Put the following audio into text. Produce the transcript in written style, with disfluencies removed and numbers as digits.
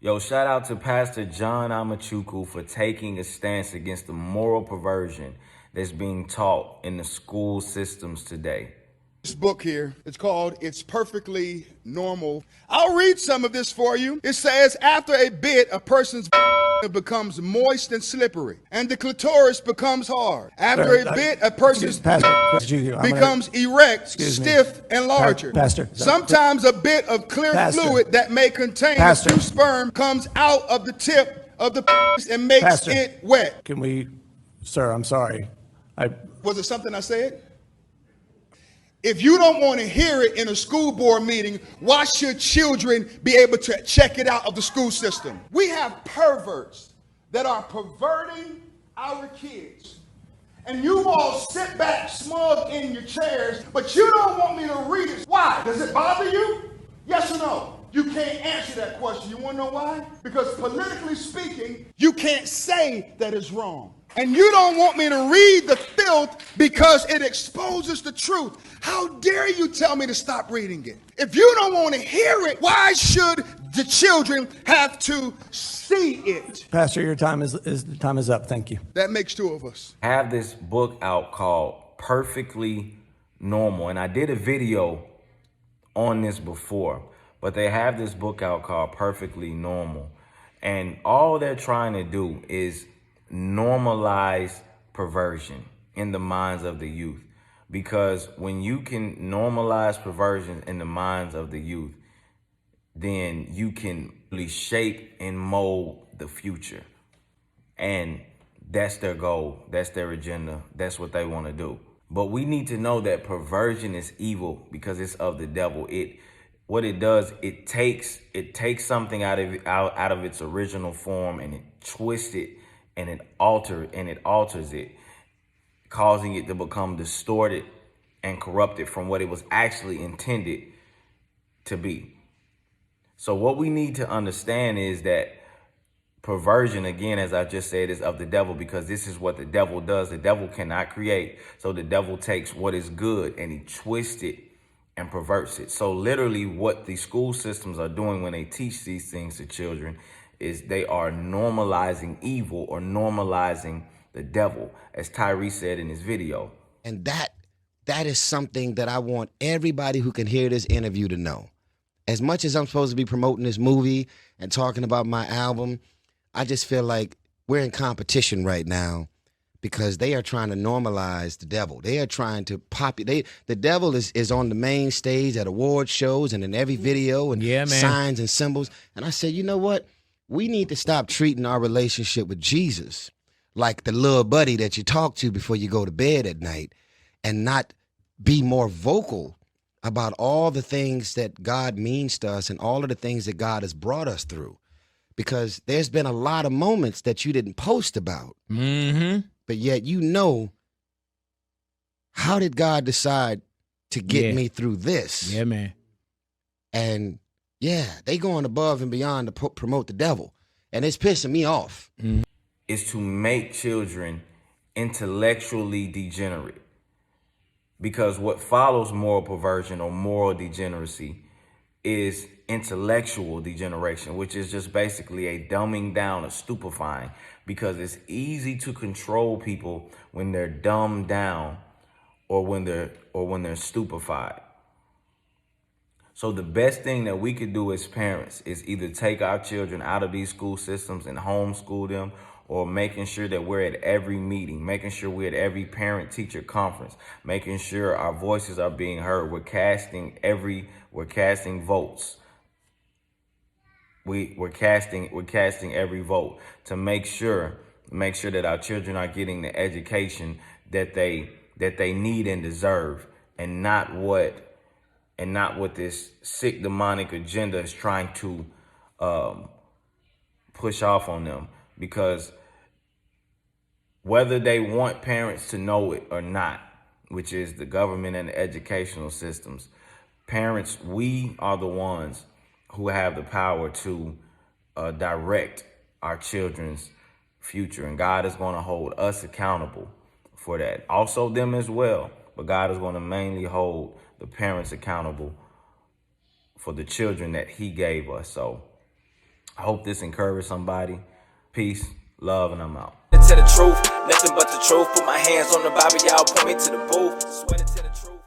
Yo, shout out to Pastor John Amanchukwu for taking a stance against the moral perversion that's being taught in the school systems today. This book here, it's called It's Perfectly Normal. I'll read some of this for you. It says, after a bit, a person's becomes moist and slippery, and the clitoris becomes hard. After a bit, a person's becomes erect, stiff, and larger. Sometimes a bit of clear fluid that may contain a few sperm comes out of the tip of the penis and makes it wet. Can we, sir, I'm sorry. Was it something I said? If you don't want to hear it in a school board meeting, why should children be able to check it out of the school system? We have perverts that are perverting our kids. And you all sit back smug in your chairs, but you don't want me to read it. Why? Does it bother you? Yes or no? You can't answer that question. You want to know why? Because politically speaking, you can't say that it's wrong. And you don't want me to read the filth because it exposes the truth. How dare you tell me to stop reading it? If you don't want to hear it, why should the children have to see it? Pastor, your time is up. Thank you. That makes two of us. I have this book out called Perfectly Normal, and I did a video on this before, but they have this book out called Perfectly Normal, and all they're trying to do is normalize perversion in the minds of the youth. Because when you can normalize perversion in the minds of the youth, then you can really shape and mold the future. And that's their goal. That's their agenda. That's what they want to do. But we need to know that perversion is evil because it's of the devil. What it does, it takes something out of its original form and it twists it and it alters it, causing it to become distorted and corrupted from what it was actually intended to be. So what we need to understand is that perversion, again, as I just said, is of the devil, because this is what the devil does. The devil cannot create. So the devil takes what is good and he twists it and perverts it. So literally what the school systems are doing when they teach these things to children is they are normalizing evil or normalizing the devil, as Tyrese said in his video. And that is something that I want everybody who can hear this interview to know. As much as I'm supposed to be promoting this movie and talking about my album, I just feel like we're in competition right now because they are trying to normalize the devil. They are trying to the devil is on the main stage at award shows and in every video and signs and symbols. And I said, you know what? We need to stop treating our relationship with Jesus like the little buddy that you talk to before you go to bed at night, and not be more vocal about all the things that God means to us and all of the things that God has brought us through. Because there's been a lot of moments that you didn't post about, but yet how did God decide to get me through this? Yeah, man. And they going above and beyond to promote the devil. And it's pissing me off. Is to make children intellectually degenerate. Because what follows moral perversion or moral degeneracy is intellectual degeneration, which is just basically a dumbing down, a stupefying, because it's easy to control people when they're dumbed down or when they're stupefied. So the best thing that we could do as parents is either take our children out of these school systems and homeschool them, or making sure that we're at every meeting, making sure we're at every parent-teacher conference, making sure our voices are being heard. We're casting votes. We're casting every vote to make sure that our children are getting the education that they need and deserve, and not what this sick demonic agenda is trying to push off on them. Because whether they want parents to know it or not, which is the government and the educational systems, parents, we are the ones who have the power to direct our children's future. And God is going to hold us accountable for that. Also them as well. But God is going to mainly hold the parents accountable for the children that he gave us. So I hope this encouraged somebody. Peace, love, and I'm out. To the truth, nothing but the truth. Put my hands on the Bible, y'all point me to the booth. Swear to the truth.